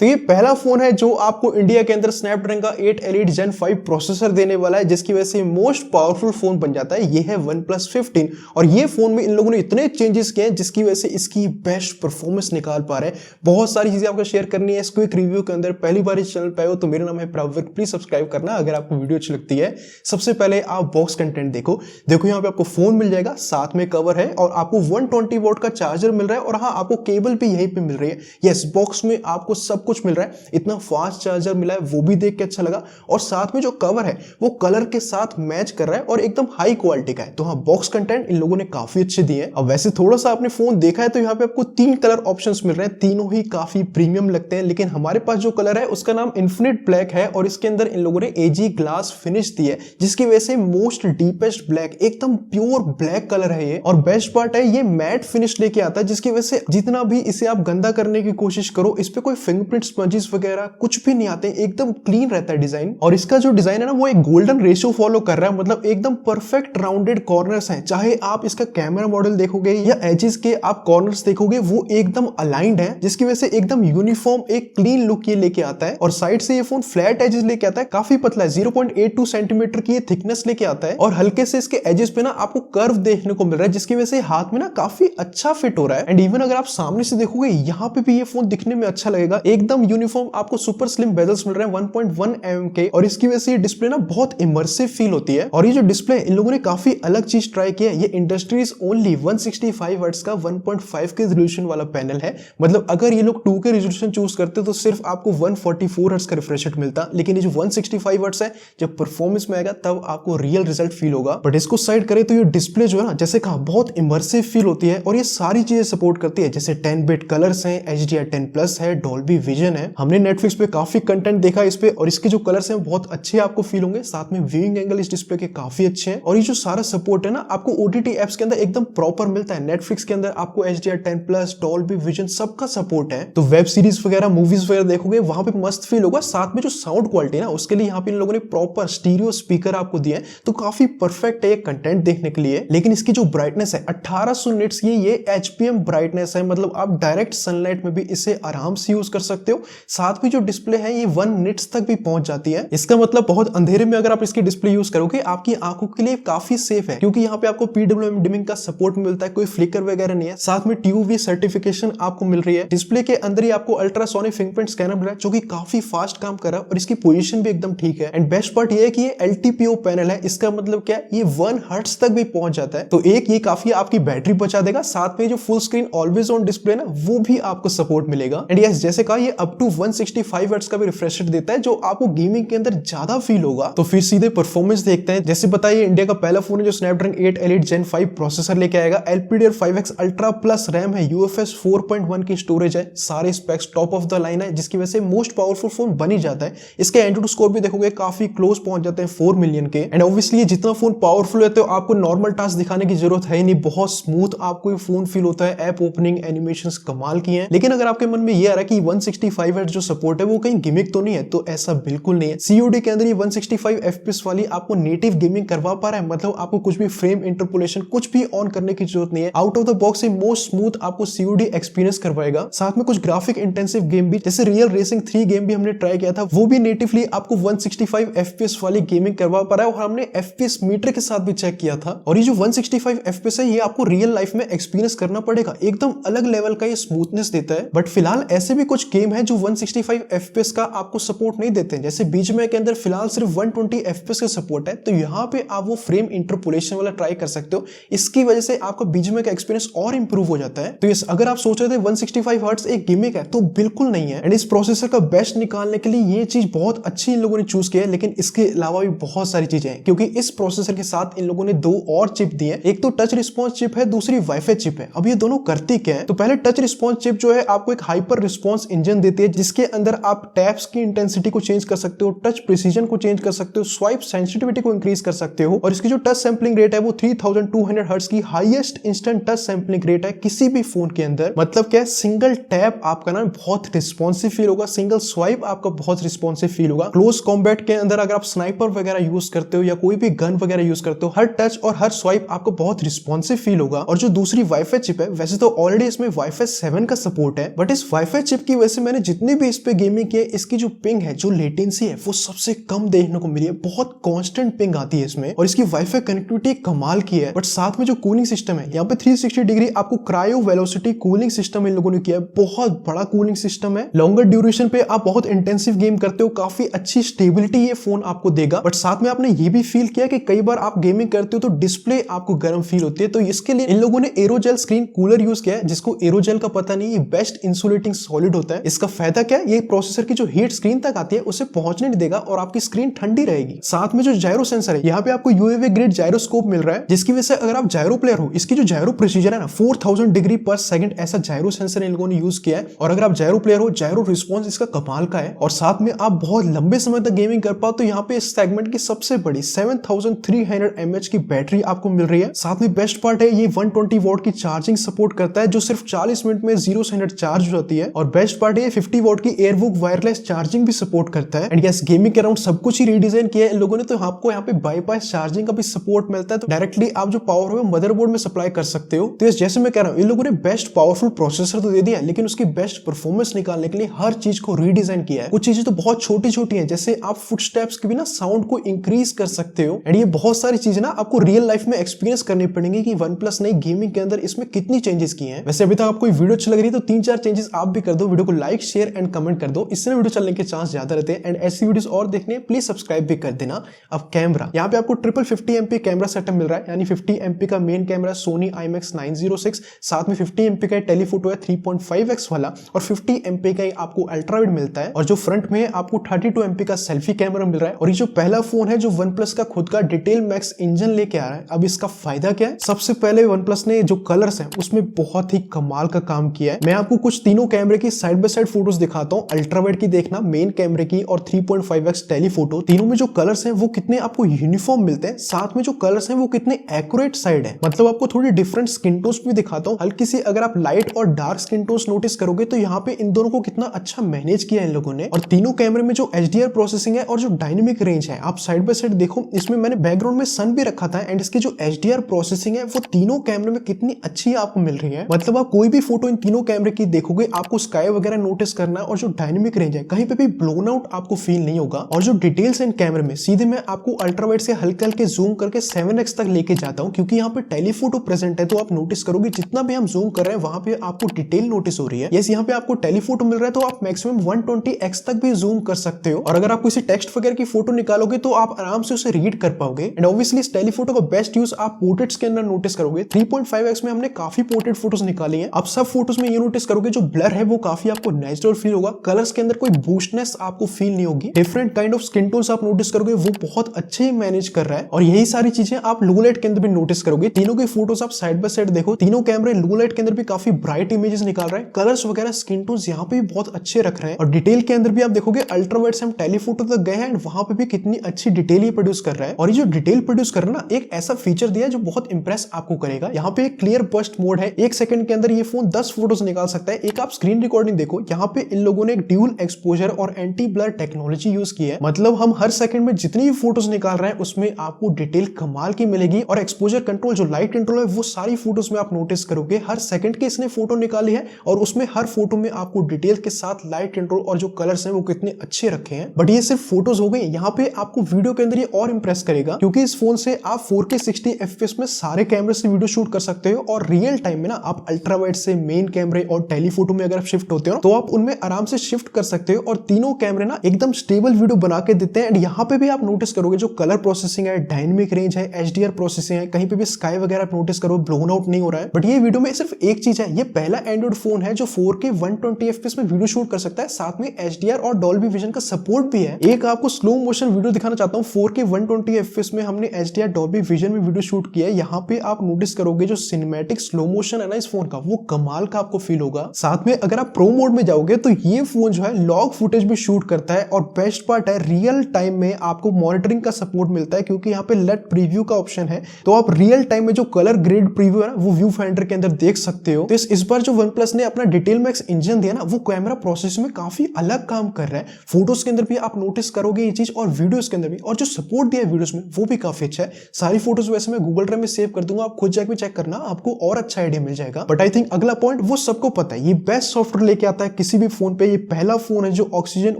तो ये पहला फोन है जो आपको इंडिया के अंदर स्नैपड्रैगन का 8 एलिट Gen 5 प्रोसेसर देने वाला है, जिसकी वजह से मोस्ट पावरफुल फोन बन जाता है। ये है OnePlus 15 और ये फोन में इन लोगों ने इतने चेंजेस किए हैं जिसकी वजह से इसकी बेस्ट परफॉर्मेंस निकाल पा रहे हैं। बहुत सारी चीजें आपको शेयर करनी है इस क्विक रिव्यू के अंदर। पहली बार इस चैनल पे आए हो तो मेरा नाम है प्रवीर, प्लीज सब्सक्राइब करना अगर आपको वीडियो अच्छी लगती है। सबसे पहले आप बॉक्स कंटेंट देखो यहाँ पे आपको फोन मिल जाएगा, साथ में कवर है और आपको 120 वोल्ट का चार्जर मिल रहा है और हाँ आपको केबल भी यहीं पे मिल रही है। यस, बॉक्स में आपको सब कुछ मिल रहा है, इतना फास्ट चार्जर मिला है वो भी देख के अच्छा लगा। और साथ में जो कवर है वो कलर के साथ मैच कर रहा है और एकदम हाई क्वालिटी का है। तो हाँ, बॉक्स कंटेंट इन लोगों ने काफी अच्छे दिए हैं। अब वैसे थोड़ा सा आपने फोन देखा है तो यहाँ पे आपको 3 कलर ऑप्शंस मिल रहे हैं, तीनों ही काफी प्रीमियम लगते हैं। लेकिन हमारे पास जो कलर है उसका नाम इन्फिनिट ब्लैक है और इसके अंदर इन लोगों ने एजी ग्लास फिनिश दी है, जिसकी वजह से मोस्ट डीपेस्ट ब्लैक, एकदम प्योर ब्लैक कलर है ये। और बेस्ट पार्ट है ये मैट फिनिश लेके आता है, जिसकी वजह से जितना भी इसे आप गंदा करने की कोशिश करो इस पे कोई फिंगरप्रिंट स्पंजेस वगैरह कुछ भी नहीं आते, एकदम क्लीन रहता है डिजाइन। और इसका जो डिजाइन है ना वो एक गोल्डन रेशियो फॉलो कर रहा है, मतलब एकदम परफेक्ट राउंडेड कॉर्नर्स हैं। चाहे आप इसका कैमरा मॉडल देखोगे या एजेस के आप कॉर्नर्स देखोगे वो एकदम अलाइंड है, जिसकी वजह से एकदम यूनिफॉर्म एक क्लीन लुक ये लेके आता है। और साइड से ये फोन फ्लैट एजेस लेके आता है, काफी पतला है, 0.82 सेंटीमीटर की ये थिकनेस लेके आता है और हल्के से इसके एजेस पे ना आपको कर्व देखने को मिल रहा है, जिसकी वजह से हाथ में ना काफी अच्छा फिट हो रहा है। एंड इवन अगर आप सामने से देखोगे यहाँ पे भी ये फोन दिखने में अच्छा लगेगा, एकदम यूनिफॉर्म आपको सुपर स्लिम बेजल्स मिल रहे हैं 1.1 mm के और इसकी वजह से ये डिस्प्ले ना बहुत इमर्सिव फील होती है। और ये जो डिस्प्ले इन लोगों ने काफी अलग चीज ट्राई किया है, ये इंडस्ट्रीज ओनली 165 हर्ट्ज का 1.5 के रेजोल्यूशन वाला पैनल है। मतलब अगर ये लोग 2 के रेजोल्यूशन चूज करते तो सिर्फ आपको 144 हर्ट्ज का रिफ्रेश रेट मिलता, लेकिन ये जो 165 हर्ट्ज है जब परफॉर्मेंस में आएगा तब आपको रियल रिजल्ट फील होगा। बट इसको साइड करें तो ये डिस्प्ले जो है ना, जैसे कहा, बहुत इमर्सिव फील होती है और ये सारी चीजें सपोर्ट करती है, जैसे 10 बिट कलर्स हैं, HDR10+ है, डॉल्बी विजन है। हमने नेटफ्लिक्स पे काफी कंटेंट देखा इस पे और इसके जो कलर्स हैं बहुत अच्छे आपको फील होंगे। साथ में व्यूइंग एंगल इस डिस्प्ले के काफी अच्छे हैं और ये जो सारा सपोर्ट है ना आपको OTT एप्स के अंदर एकदम प्रॉपर मिलता है। नेटफ्लिक्स के अंदर आपको HDR10+, डॉल्बी विजन सबका सपोर्ट है। तो वेब सीरीज वगैरह, मूवीज वगैरह देखोगे वहां पे मस्त फील होगा। साथ में जो साउंड क्वालिटी है ना उसके लिए यहाँ पे इन लोगों ने प्रॉपर स्टीरियो स्पीकर आपको दिए हैं, तो काफी परफेक्ट है ये कंटेंट देखने के लिए। लेकिन इसकी जो ब्राइटनेस है 1800 निट्स की ये HPM ब्राइटनेस है, मतलब आप डायरेक्ट सनलाइट में भी इसे आराम से यूज कर सकते हो। साथ में जो डिस्प्ले है ये 1 निट्स तक भी पहुंच जाती है। इसका मतलब बहुत अंधेरे में अगर आप इसकी डिस्प्ले यूज करोगे आपकी आंखों के लिए काफी सेफ है, क्योंकि यहाँ पे आपको PWM डिमिंग का सपोर्ट मिलता है, कोई फ्लिकर वगैरह नहीं है। साथ में TUV सर्टिफिकेशन आपको मिल रही है। डिस्प्ले के अंदर ही आपको अल्ट्रासोनिक फिंगरप्रिंट स्कैनर मिल रहा है जो कि काफी फास्ट काम कर रहा है और इसकी पोजीशन भी एकदम ठीक है। एंड बेस्ट पार्ट ये है कि ये LTPO पैनल है, इसका मतलब क्या है, ये 1 हर्ट्ज तक भी पहुंच जाता है। तो एक ये काफी आपकी बैटरी बचा देगा। साथ में जो full screen always on display ना वो भी आपको सपोर्ट मिलेगा। एंड यस, जैसे कहा ये अप टू 165 हर्ट्ज का भी रिफ्रेश रेट देता है जो आपको गेमिंग के अंदर ज्यादा फील होगा। तो फिर सीधे परफॉर्मेंस देखते हैं। जैसे बताइए इंडिया का पहला फोन है जो स्नैपड्रैगन 8 एलिट Gen 5 प्रोसेसर लेके आएगा, LPDDR5X अल्ट्रा प्लस रैम है, UFS 4.1 की स्टोरेज है, सारे specs top of the line है, जिसकी वजह से मोस्ट पावरफुल फोन बन ही जाता है। इसके एंट्री स्कोर भी देखोगे काफी क्लोज पहुंच जाते हैं 4 मिलियन के। एंड ऑब्वियसली जितना फोन पावरफुल है तो आपको नॉर्मल टास्क दिखाने की जरूरत है ही नहीं, बहुत स्मूथ आपको ये फोन फील होता है। ऐप ओपनिंग, एनिमेशंस कमाल की हैं। लेकिन अगर आपके मन में ये आ रहा है कि 165 हर्ट्ज जो सपोर्ट है वो कहीं गिमिक तो नहीं है, तो ऐसा बिल्कुल नहीं है। COD के अंदर ये 165 FPS वाली आपको नेटिव गेमिंग करवा पा रहा है, मतलब आपको कुछ भी फ्रेम इंटरपोलेशन कुछ भी ऑन करने की जरूरत नहीं है। आउट ऑफ द बॉक्स से मोस्ट स्मूथ आपको COD एक्सपीरियंस करवाएगा। साथ में कुछ ग्राफिक इंटेंसिव गेम भी, जैसे रियल रेसिंग 3 गेम भी हमने ट्राई किया था, वो भी नेटिवली आपको 165 FPS वाली गेमिंग करवा पा रहा है और हमने FPS मीटर के साथ भी चेक किया था। और ये जो 165 FPS है ये आपको रियल लाइफ में एक्सपीरियंस करना पड़ेगा, एकदम अलग लेवल का ये स्मूथनेस देता है। बट फिलहाल ऐसे भी कुछ गेम है जो 165 FPS का आपको सपोर्ट नहीं देते हैं, जैसे बीजीएमआई के अंदर फिलहाल सिर्फ 120 FPS का सपोर्ट है, तो यहाँ पे आप वो फ्रेम इंटरपोलेशन वाला ट्राई कर सकते हो। इसकी वजह से आपका बीजीएमआई का एक्सपीरियंस और इंप्रूव हो जाता है। तो यस, अगर आप सोच रहे थे 165 हर्ट्ज एक गिमिक है तो बिल्कुल नहीं है। एंड इस प्रोसेसर का बेस्ट निकालने के लिए ये चीज बहुत अच्छी इन लोगों ने चूज किया है, लेकिन इसके अलावा भी बहुत सारी चीजें हैं, क्योंकि इस प्रोसेसर के साथ इन लोगों ने 2 और चिप दी है। एक तो टच रिस्पॉन्स चिप है, दूसरी वाईफाई चिप है। अब ये दोनों करती क्या है, तो पहले टच रिस्पॉन्स चिप जो है आपको एक हाइपर रिस्पॉन्स इंजन देती है, जिसके अंदर आप टैप्स की इंटेंसिटी को चेंज कर सकते हो, टच प्रिसीजन को चेंज कर सकते हो, स्वाइप सेंसिटिविटी को इंक्रीज कर सकते हो। और इसकी जो टच सैंपलिंग रेट है वो 3200 हर्ट्ज की highest instant touch sampling rate है किसी भी फोन के अंदर। मतलब क्या है, सिंगल टैप आपका ना बहुत रिस्पॉन्सिव फील होगा, सिंगल स्वाइप आपका बहुत रिस्पॉन्सिव फील होगा। क्लोज कॉम्बैट के अंदर अगर आप स्नाइपर वगैरह यूज करते हो या कोई भी गन वगैरह यूज करते हो, हर टच और हर स्वाइप आपको बहुत रिस्पॉन्सिव फील होगा। और जो दूसरी वाईफाई चिप है, वैसे तो ऑलरेडी इसमें वाईफाई 7 का सपोर्ट है, बट इस वाईफाई चिप की वजह से मैंने जितने भी इस पे गेमिंग किए, इसकी जो पिंग है, जो लेटेंसी है, वो सबसे कम देखने को मिली है। बहुत कांस्टेंट पिंग आती है इसमें, और इसकी वाईफाई कनेक्टिविटी कमाल की है। बट साथ में जो कूलिंग सिस्टम है, यहाँ पे 360 डिग्री आपको cryo velocity cooling system in लोगों ने किया है। बहुत बड़ा कूलिंग सिस्टम है। लॉन्गर ड्यूरेशन पे आप बहुत इंटेंसिव गेम करते हो, काफी अच्छी स्टेबिलिटी ये फोन आपको देगा। बट साथ में आपने ये भी फील किया कि कई बार आप गेमिंग करते हो तो डिस्प्ले आपको गर्म फील होती है, तो इसके लिए इन लोगों ने एरोजेल स्क्रीन कूलर यूज किया है, जिसको एरोजेल का पता नहीं, ये बेस्ट इंसुलेटिंग सॉलिड होता है। इसका फायदा क्या है, ये प्रोसेसर की जो हीट स्क्रीन तक आती है उसे पहुंचने नहीं देगा और आपकी स्क्रीन ठंडी रहेगी। साथ में जो जायरो सेंसर है, यहाँ पे आपको यूएवी ग्रिड जायरोस्कोप मिल रहा है, जिसकी वजह से अगर आप जायरो प्लेयर हो, इसकी जो जायरो प्रोसीजर है ना, 4000 डिग्री पर सेकंड ऐसा जायरो सेंसर इन लोगों ने यूज किया है। और अगर आप जायरो प्लेयर हो, जायरो रिस्पॉन्स इसका कमाल का है। और साथ में आप बहुत लंबे समय तक गेमिंग कर पाओ, तो यहाँ पे इस सेगमेंट की सबसे बड़ी 7300 mAh की बैटरी आपको मिल रही है। साथ में बेस्ट पार्ट है, ये 120 वॉट की चार्जिंग सपोर्ट करता है, जो सिर्फ 40 मिनट में 0 से 100 चार्ज हो जाती है। और बेस्ट पार्ट है, 50 वॉट की एयरवुक वायरलेस चार्जिंग भी सपोर्ट करता है। एंड यस, गेमिंग के अराउंड सब कुछ ही रीडिजाइन किया है इन लोगों ने, तो आपको यहाँ पे बाईपास चार्जिंग का भी सपोर्ट मिलता है, तो डायरेक्टली आप जो पावर है मदरबोर्ड में सप्लाई कर सकते हो। तो जैसे मैं कह रहा हूँ, इन लोगों ने बेस्ट पावरफुल प्रोसेसर तो दे दिया, लेकिन उसकी बेस्ट परफॉर्मेंस निकालने के लिए हर चीज को रीडिजाइन किया है। कुछ चीजें तो बहुत छोटी छोटी है, जैसे आप फुटस्टेप्स के बिना साउंड को इंक्रीज कर सकते हो। एंड ये बहुत सारी चीजें ना आपको रियल लाइफ में एक्सपीरियंस करनी पड़ेंगी कि OnePlus ने गेमिंग के अंदर इसमें कितनी चेंजेस किए हैं। वैसे अभी तक आपको वीडियो अच्छी लग रही है तो 3-4 चेंजेस आप भी कर दो, वीडियो को लाइक शेयर एंड कमेंट कर दो, इससे वीडियो चलने के चांस ज्यादा रहते हैं। एंड ऐसी वीडियोस और देखने प्लीज सब्सक्राइब भी कर देना। अब कैमरा, यहाँ पे आपको ट्रिपल 50 MP कैमरा सेटअप मिल रहा है, यानी 50 MP का मेन कैमरा सोनी IMX 906, साथ में 50 MP का टेलीफोटो है 3.5x वाला, और 50 MP का आपको अल्ट्रावाइड मिलता है। और जो फ्रंट में आपको 32 MP का सेल्फी कैमरा मिल रहा है। और ये जो पहला फोन है जो OnePlus का खुद का डिटेल मैक्स इंजन लेके आ रहा है। अब इसका फायदा क्या है, सबसे पहले OnePlus ने जो कलर्स हैं उसमें बहुत ही कमाल का काम किया है। मैं आपको कुछ तीनों कैमरे की साइड बाय साइड फोटोज दिखाता हूँ। अल्ट्रावाइड की देखना, मेन कैमरे की, और 3.5x टेलीफोटो, तीनों में जो कलर्स हैं वो कितने आपको यूनिफॉर्म मिलते हैं, साथ में जो कलर्स हैं वो कितने एक्यूरेट साइड है। मतलब आपको थोड़ी डिफरेंट स्किन टोन्स भी दिखाता हूँ, हल्की सी अगर आप लाइट और डार्क स्किन टोन्स नोटिस करोगे तो यहाँ पे इन दोनों को कितना अच्छा मैनेज किया है इन लोगों ने। और तीनों कैमरे में जो HDR प्रोसेसिंग है और जो डायनेमिक रेंज है, आप साइड बाय साइड देखो, इसमें मैंने बैकग्राउंड में सन भी रखा था। एंड इसकी जो HDR प्रोसेसिंग है वो तीनों कैमरे में कितनी अच्छी आपको मिल रही है। मतलब आप कोई भी फोटो इन तीनों कैमरे की देखोगे, आपको स्काई वगैरह नोटिस करना है, और जो डायनेमिक रेंज है कहीं पे भी ब्लोन आउट आपको फील नहीं होगा। और जो डिटेल्स है इन कैमरे में, सीधे मैं आपको अल्ट्रावाइड से हल्के हल्के जूम करके 7x तक लेके जाता हूँ, क्योंकि यहाँ पे टेलीफोटो प्रेजेंट है। तो आप नोटिस करोगे जितना भी हम जूम कर रहे हैं वहां पे आपको डिटेल नोटिस हो रही है। यस, यहाँ पे आपको टेलीफोटो मिल रहा है, तो आप मैक्सिमम 120x तक भी जूम कर सकते हो। और अगर आप किसी टेक्स्ट वगैरह की फोटो निकालोगे तो आप आराम से उसे रीड कर पाओगे। एंड ऑब्वियसली इस टेलीफोटो का बेस्ट यूज आप पोर्ट्रेट्स के अंदर नोटिस करोगे। 3.5x में हमने काफी पोर्ट्रेट फोटोज निकाली हैं। अब सब फोटोज में ये नोटिस करोगे जो ब्लर है वो काफी आपको नेचुरल फील होगा, कलर्स के अंदर कोई बूस्टनेस आपको फील नहीं होगी। Different kind of skin tones आप नोटिस करोगे, वो बहुत अच्छे मैनेज कर रहा है। और यही सारी चीजें आप लो लाइट के अंदर भी नोटिस करोगे। तीनों के फोटोज आप साइड बाय साइड देखो, तीनों कैमरे लो लाइट के अंदर भी काफी ब्राइट इमेजेस निकाल रहा है, कलर्स वगैरह स्किन टोन्स यहाँ पे भी बहुत अच्छे रख रहे हैं। और डिटेल के अंदर भी आप देखोगे अल्ट्रावाइड से हम टेलीफोटो तक गए हैं, वहां पे भी कितनी अच्छी डिटेल ये प्रोड्यूस कर रहा है। और ये जो डिटेल प्रोड्यूस कर रहा है ना, एक ऐसा फीचर दिया है जो बहुत इंप्रेस आपको करेगा। यहाँ पे एक क्लियर बर्स्ट मोड है, 1 सेकंड के अंदर ये फोन 10 फोटोज निकाल सकता है। एक आप स्क्रीन रिकॉर्डिंग देखो, यहाँ पे इन लोगों ने एक ड्यूल एक्सपोजर और एंटी ब्लर टेक्नोलॉजी यूज की है। मतलब हम हर सेकंड में जितनी भी फोटोज निकाल रहे हैं उसमें आपको डिटेल कमाल की मिलेगी। और एक्सपोजर कंट्रोल, जो लाइट कंट्रोल है, वो सारी फोटोज में आप नोटिस करोगे हर सेकंड की इसने फोटो निकाली है, और उसमें हर फोटो में आपको डिटेल के साथ लाइट कंट्रोल और जो कलर्स हैं वो कितने अच्छे रखे हैं। बट ये सिर्फ फोटोज हो गई, यहाँ पे आपको वीडियो के अंदर ये और इंप्रेस करेगा, क्योंकि इस फोन से आप 4K 60 FPS में सारे कैमरे से वीडियो शूट कर सकते हो। और रियल टाइम में ना आप अल्ट्रावाइड से मेन कैमरे और टेलीफोटो में अगर आप शिफ्ट होते हो तो आप उनमें आराम से शिफ्ट कर सकते हो। और तीनों कैमरे ना एकदम स्टेबल वीडियो बना के देते हैं। एंड यहाँ पे भी आप नोटिस करोगे जो कलर प्रोसेसिंग है, डायनेमिक रेंज है, HDR प्रोसेसिंग है, कहीं पे भी स्काई वगैरह आप नोटिस करो, ब्लोन आउट नहीं हो रहा है। बट ये वीडियो में सिर्फ एक चीज है, ये पहला एंड्रॉइड फोन है जो 4K 120 FPS में वीडियो शूट कर सकता है, साथ में HDR और डॉल्बी विजन का सपोर्ट भी है। एक आपको स्लो मोशन वीडियो दिखाना चाहता हूँ, 4K 120 FPS में हमने HDR डॉल्बी विजन में वीडियो शूट किया है। यहाँ पे आप नोटिस करोगे जो सिनेमैटिक स्लो मोशन है ना इस फोन का, वो कमाल का आपको फील होगा। साथ में अगर आप प्रो मोड में जाओगे तो ये फोन जो है लॉग फुटेज भी शूट करता है। और बेस्ट पार्ट है, रियल टाइम में आपको मॉनिटरिंग का सपोर्ट मिलता है, क्योंकि यहाँ पे लेट प्रीव्यू का ऑप्शन है, तो आप रियल टाइम में जो कलर ग्रेड प्रीव्यू है ना वो व्यू फाइंडर के अंदर देख सकते हो। तो इस बार जो OnePlus ने अपना डिटेल मैक्स इंजन दिया ना, वो कैमरा प्रोसेस में काफी अलग काम कर रहा है। फोटोज के अंदर भी आप नोटिस करोगे ये चीज, और वीडियोस के अंदर भी, और जो सपोर्ट दिया है वीडियोस में वो भी काफी अच्छा है। सारी फोटोज वैसे मैं गूगल ड्राइव में सेव कर दूंगा, आप खुद जाके चेक करना, आपको और अच्छा आइडिया मिल जाएगा। बट आई थिंक अगला पॉइंट वो सबको पता है, ये बेस्ट सॉफ्टवेयर लेके आता है किसी भी फोन पे ये पहला फोन है जो ऑक्सीजन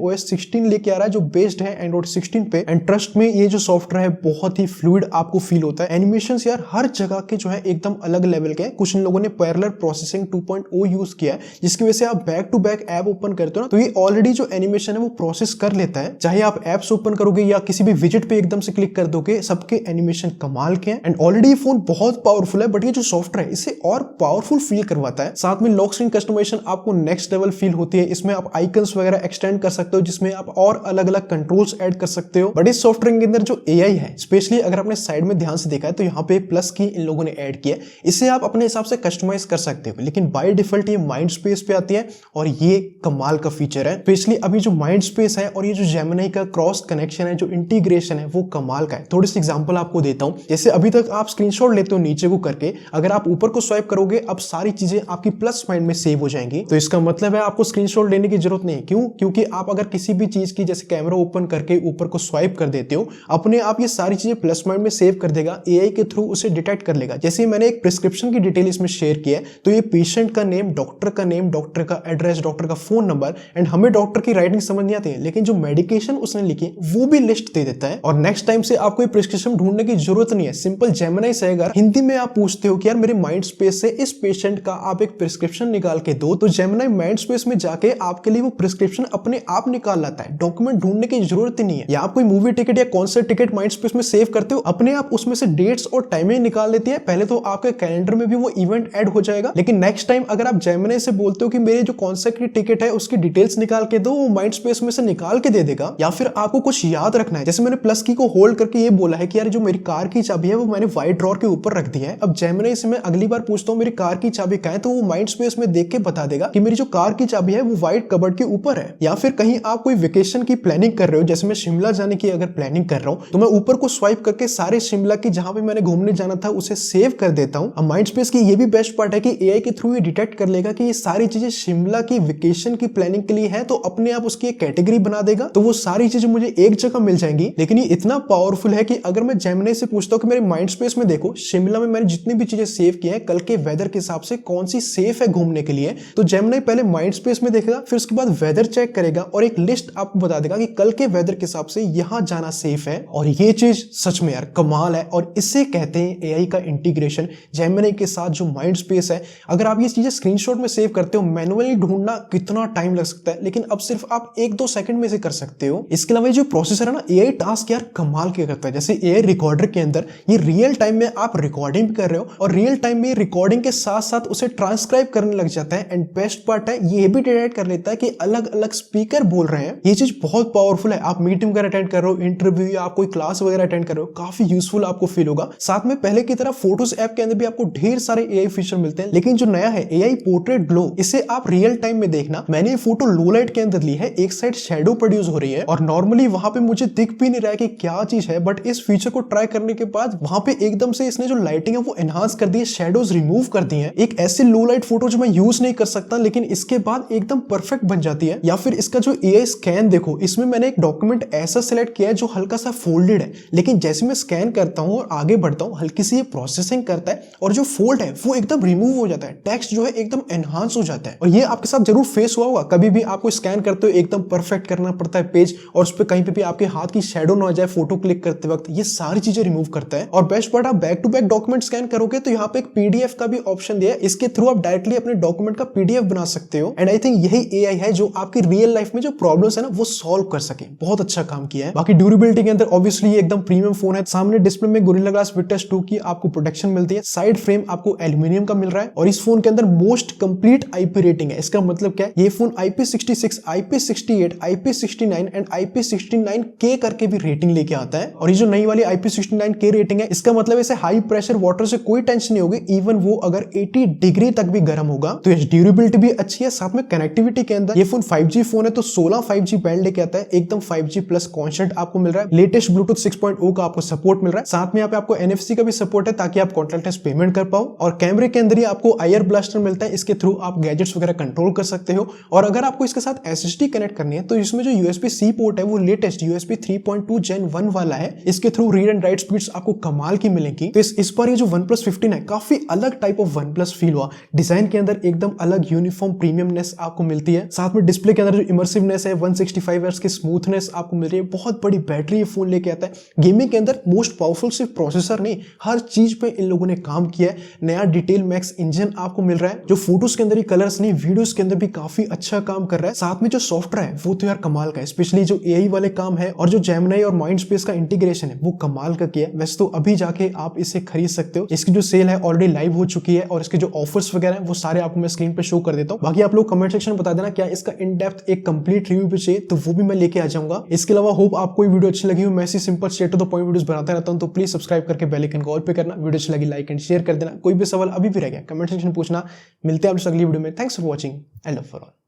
OS 16 लेके आ रहा है, जो बेस्ड है एंड्रॉइड 16 पे। एंड ट्रस्ट में ये जो सॉफ्टवेयर है बहुत ही फ्लूइड आपको फील होता है। एनिमेशंस यार हर जगह के जो है एकदम अलग लेवल के हैं। कुछ इन लोगों ने पैरेलल प्रोसेसिंग 2.0 यूज किया है, जिसकी वजह से आप back to back app open करते हो ना तो ये ऑलरेडी जो एनिमेशन है वो प्रोसेस कर लेता है। चाहे आप एप्स ओपन करोगे या किसी भी विजेट पे एकदम से क्लिक कर दोगे, सबके एनिमेशन कमाल के हैं। एंड ऑलरेडी ये फोन बहुत पावरफुल है, बट ये जो सॉफ्टवेयर है इसे और पावरफुल फील करवाता है। साथ में लॉक स्क्रीन कस्टमाइजेशन आपको नेक्स्ट लेवल फील होती है। इसमें आप आइकन्स वगैरह एक्सटेंड कर सकते हो, जिसमें आप और अलग अलग कंट्रोल्स ऐड कर सकते हो। बट इस सॉफ्टवेयर के अंदर जो AI है, स्पेशली अगर आपने साइड में ध्यान से देखा है तो यहाँ पे प्लस की इन लोगों ने ऐड किया है। इसे आप अपने हिसाब से कस्टमाइज कर सकते हो, लेकिन बाय डिफॉल्ट ये माइंड स्पेस पे आती है और ये कमाल का फीचर है। स्पेशली अभी जो माइंड स्पेस है और ये जो जेमिनी का क्रॉस कनेक्शन है, जो इंटीग्रेशन है, वो कमाल का है। थोड़ी सी एग्जांपल आपको देता हूं। जैसे अभी तक आप स्क्रीनशॉट लेते हो नीचे को करके, अगर आप ऊपर को स्वाइप करोगे अब सारी चीजें आपकी प्लस माइंड में सेव हो जाएंगी। तो इसका मतलब है आपको स्क्रीनशॉट लेने की जरूरत नहीं। क्यों? क्योंकि आप अगर किसी भी चीज की जैसे कैमरा ओपन करके ऊपर को स्वाइप कर देते हो, अपने आप ये सारी चीजें प्लस माइंड में सेव कर देगा। AI के थ्रू उसे डिटेक्ट कर लेगा। जैसे मैंने एक प्रिस्क्रिप्शन की डिटेल इसमें शेयर किया है, तो ये पेशेंट का नेम, डॉक्टर का नेम, डॉक्टर का एड्रेस, डॉक्टर का फोन नंबर, एंड हमें डॉक्टर की राइटिंग समझ नहीं आती है, लेकिन जो मेडिकेशन उसने लिखी वो भी लिस्ट दे देता है। और नेक्स्ट टाइम से आपको ये प्रिस्क्रिप्शन ढूंढने की जरूरत नहीं है। सिंपल जेमिनी से अगर हिंदी में आप पूछते हो कि यार मेरे माइंड स्पेस से इस पेशेंट का आप एक प्रिस्क्रिप्शन निकाल के दो, तो जेमिनी माइंड स्पेस में जाके आपके लिए वो प्रिस्क्रिप्शन अपने आप निकाल लाता है। डॉक्यूमेंट ढूंढने की जरूरत ही नहीं है। या आप कोई मूवी टिकट या कॉन्सर्ट टिकट माइंड स्पेस में सेव करते हो, अपने आप उसमें से डेट्स और टाइमिंग निकाल लेती है। पहले तो आपके कैलेंडर में भी वो इवेंट ऐड हो जाएगा, लेकिन नेक्स्ट टाइम अगर आप जेमिनी से बोलते हो कि मेरे जो कॉन्सर्ट की टिकट है उसकी डिटेल्स निकाल के दो, वो माइंड स्पेस में से निकाल के दे देगा। या फिर आपको कुछ याद रखना है, जैसे मैंने प्लस की को होल्ड करके ये बोला है कि यार जो मेरी कार की चाबी है वो मैंने व्हाइट ड्रॉर के ऊपर रख दी है। अब जेमिनी से मैं अगली बार पूछता हूँ मेरी कार की चाबी कहाँ है, तो वो माइंड स्पेस में देख के बता देगा कि मेरी जो कार की चाबी है वो व्हाइट कबर्ड के ऊपर है। या फिर कहीं आप कोई वेकेशन की प्लानिंग कर रहे हो, जैसे मैं शिमला जाने की अगर प्लानिंग कर रहा हूँ, तो मैं ऊपर को स्वाइप करके सारे शिमला की जहां पे मैंने घूमने जाना था उसे सेव कर देता हूँ। अब माइंड स्पेस की ये भी बेस्ट पार्ट है कि AI के थ्रू ये डिटेक्ट कर लेगा कि ये सारी चीजें शिमला की वेकेशन की प्लानिंग के लिए है, तो अपने आप उसकी एक कैटेगरी बना देगा, तो वो सारी चीजें मुझे एक जगह मिल जाएंगी। लेकिन ये इतना पावरफुल है कि अगर मैं जेमिनी से पूछता हूँ कि मेरे माइंड स्पेस में देखो शिमला में मैंने जितनी भी चीजें सेव की है कल के वेदर के हिसाब से कौन सी सेफ है घूमने के लिए, तो जेमिनी पहले माइंड स्पेस में देखेगा, फिर उसके बाद वेदर चेक करेगा और एक लिस्ट आपको बता देगा कि कल के वेदर के हिसाब से यहां जाना सेफ है। और ये चीज सच में यार कमाल है, और इससे कहते हैं AI का इंटीग्रेशन जेमिनी के साथ जो माइंड स्पेस है। अगर आप ये चीजें स्क्रीनशॉट में सेव करते हो, मैनुअली ढूंढना कितना टाइम लग सकता है, लेकिन अब सिर्फ आप 1-2 सेकंड में से कर सकते हो। इसके अलावा जो प्रोसेसर है ना, AI टास्क यार कमाल के करता है। जैसे AI रिकॉर्डर के अंदर ये रियल टाइम में आप रिकॉर्डिंग भी कर रहे हो और रियल टाइम में रिकॉर्डिंग के साथ साथ उसे ट्रांसक्राइब करने लग जाता है। एंड बेस्ट पार्ट है ये भी डिटेक्ट कर लेता है कि अलग अलग स्पीकर बोल रहे हैं। ये चीज बहुत पावरफुल है। आप मीटिंग वगैरह अटेंड कर रहे हो, इंटरव्यू या आप कोई क्लास वगैरह अटेंड कर रहे हो, काफी यूजफुल आपको फील होगा। साथ में पहले की तरह फोटोज ऐप के अंदर भी आपको ढेर सारे AI फीचर मिलते हैं, लेकिन जो नया है AI पोर्ट्रेट ग्लो, इसे आप रियल टाइम में देखना। मैंने ये फोटो लो लाइट के अंदर ली है, एक साइड शेडो प्रोड्यूस हो रही है और नॉर्मली वहां पे मुझे दिख भी नहीं रहा है कि क्या चीज है, बट इस फीचर को ट्राई करने के बाद वहां पे एकदम से इसने जो लाइटिंग है वो एनहांस कर दी है, शेडोज रिमूव कर दी है। एक ऐसे लो लाइट फोटो जो मैं यूज नहीं कर सकता, लेकिन इसके बाद एकदम परफेक्ट बन जाती है। या फिर इसका जो AI स्कैन देखो, इसमें मैंने एक डॉक्यूमेंट ऐसा सिलेक्ट किया है जो हल्का सा फोल्डेड है, लेकिन जैसे मैं स्कैन करता हूं और आगे बढ़ता हूं, हल्की सी प्रोसेसिंग करता है और जो फोल्ड है वो एकदम रिमूव हो जाता है, टेक्स्ट जो है एकदम एनहांस हो जाता है। और ये आपके साथ जरूर फेस हुआ होगा, कभी भी आपको स्कैन करते हो एकदम परफेक्ट करना पड़ता है पेज, और उस पर कहीं पे भी आपके हाथ की शेडो ना आ जाए फोटो क्लिक करते वक्त, ये सारी चीजें रिमूव करता है। और बेस्ट पार्ट, आप back to back document scan करोगे तो यहाँ पे एक PDF का भी ऑप्शन दिया है, इसके थ्रू आप डायरेक्टली अपने डॉक्यूमेंट का PDF बना सकते हो। एंड आई थिंक यही AI है जो आपकी रियल लाइफ में जो प्रॉब्लम्स है ना वो सॉल्व कर सके। बहुत अच्छा काम किया है। बाकी ड्यूरेबिलिटी के अंदर ऑब्वियसली ये एकदम प्रीमियम फोन है। सामने डिस्प्ले में गोरिल्ला ग्लास विक्टस 2 की आपको प्रोटेक्शन मिलती है, साइड फ्रेम आपको एल्यूमिनियम का मिल रहा है, और इस फोन के अंदर मोस्ट कंप्लीट IP रेटिंग है। इसका मतलब क्या है, ये phone IP66, IP68, IP69 and IP69K करके भी रेटिंग लेके आता है। और ये जो नई वाली IP69K रेटिंग है, इसका मतलब इसे हाई प्रेशर वाटर से कोई टेंशन नहीं होगी, इवन वो अगर 80 डिग्री तक भी गर्म होगा। तो ये ड्यूरेबिलिटी भी अच्छी है। साथ में कनेक्टिविटी के अंदर ये फोन 5G फोन है, तो 16 5G बैंड लेके आता है, एकदम 5G प्लस कॉन्सेप्ट आपको मिल रहा है। लेटेस्ट ब्लूटूथ 6.0 का आपको सपोर्ट मिल रहा है। साथ में यहाँ पे आपको NFC का भी सपोर्ट है ताकि आप कॉन्टैक्टलेस पेमेंट कर पाओ। और कैमरे के अंदर ही आपको IR ब्लास्टर मिलता है, इसके थ्रू आप गैजेट्स वगैरह कंट्रोल कर सकते हो। और अगर आपको इसके साथ SSD कनेक्ट करनी है तो इसमें जो USB-C पोर्ट है वो लेटेस्ट USB 3.2 Gen 1 वाला है। इसके through read and right speeds आपको कमाल की मिलेंगी। तो इस बार ये जो OnePlus 15 है काफी अलग टाइप ऑफ OnePlus फील हुआ। डिजाइन के अंदर एकदम अलग यूनिफॉर्म प्रीमियमनेस ब्राइटनेस आपको मिलती है। साथ में डिस्प्ले के अंदर जो इमर्सिवनेस है 165 हर्ट्ज की स्मूथनेस आपको मिल रही है। बहुत बड़ी बैटरी ये फोन लेके आता है। गेमिंग के अंदर मोस्ट पावरफुल सिर्फ प्रोसेसर नहीं, हर चीज पे इन लोगों ने काम किया है। नया डिटेल मैक्स इंजन आपको मिल रहा है जो फोटोज के अंदर ही कलर्स नहीं, वीडियोस के अंदर भी काफी अच्छा काम कर रहा है। साथ में जो सॉफ्टवेयर है वो तो यार कमाल का है, स्पेशली जो एआई वाले काम है और जो जेमिनी और माइंडस्पेस का इंटीग्रेशन है वो कमाल का किया है। वैसे तो अभी जाके आप इसे खरीद सकते हो। इसकी जो सेल है ऑलरेडी लाइव हो चुकी है और इसके जो ऑफर्स वगैरह हैं वो सारे आपको मैं स्क्रीन पे शो कर देता हूं। बाकी आप लोग कमेंट सेक्शन में बता देना क्या इसका इन डेप्थ एक कंप्लीट रिव्यू भी चाहिए तो वो भी मैं लेके आ जाऊंगा। इसके अलावा होप आपको ये वीडियो अच्छी लगी हो। मैं ऐसी simple straight to the point videos बनाता रहता हूं, तो प्लीज सब्सक्राइब करके बेल आइकन को ऑल पे करना। वीडियो अच्छी लगी लाइक एंड शेयर कर देना। कोई भी सवाल अभी भी रह गया कमेंट सेक्शन में पूछना। मिलते हैं आप अगली वीडियो में। Thanks for watching and love for all.